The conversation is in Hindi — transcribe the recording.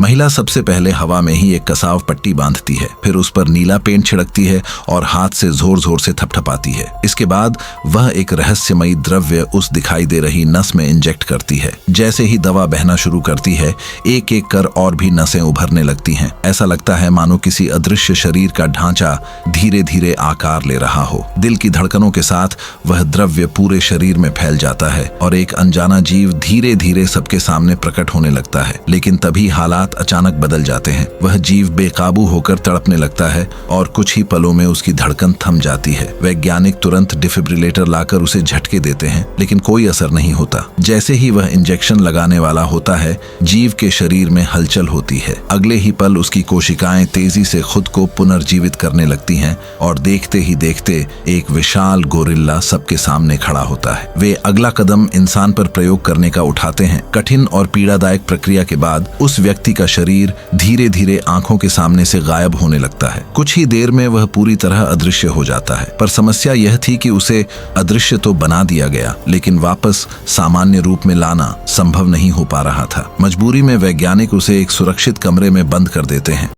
महिला सबसे पहले हवा में ही एक कसाव पट्टी बांधती है, फिर उस पर नीला पेंट छिड़कती है और हाथ से जोर जोर से थपथपाती है। इसके बाद वह एक रहस्यमयी द्रव्य उस दिखाई दे रही नस में इंजेक्ट करती है। जैसे ही दवा बहना शुरू करती है, एक एक कर और भी नसें उभरने लगती हैं। ऐसा लगता है मानो किसी अदृश्य शरीर का ढांचा धीरे धीरे आकार ले रहा हो। दिल की धड़कनों के साथ वह द्रव्य पूरे शरीर में फैल जाता है और एक अनजाना जीव धीरे धीरे सबके सामने प्रकट होने लगता है। लेकिन तभी हालात अचानक बदल जाते हैं। वह जीव बेकाबू होकर तड़पने लगता है और कुछ ही पलों में उसकी धड़कन थम जाती है। वैज्ञानिक तुरंत डिफिब्रिलेटर लाकर उसे झटके देते हैं, लेकिन कोई असर नहीं होता। जैसे ही वह इंजेक्शन लगाने वाला होता है, जीव के शरीर में हलचल होती है। अगले ही पल उसकी कोशिकाएं तेजी से खुद को पुनर्जीवित करने लगती हैं और देखते ही देखते एक विशाल गोरिल्ला सबके सामने खड़ा होता है। वे अगला कदम इंसान पर प्रयोग करने का उठाते हैं। कठिन और पीड़ादायक प्रक्रिया के बाद उस व्यक्ति का शरीर धीरे धीरे आंखों के सामने से गायब होने लगता है। कुछ ही देर में वह पूरी तरह अदृश्य हो जाता है। पर समस्या यह थी कि उसे अदृश्य तो बना दिया गया, लेकिन वापस सामान्य रूप में लाना संभव नहीं हो पा रहा था। मजबूरी में वैज्ञानिक उसे एक सुरक्षित कमरे में बंद कर देते हैं।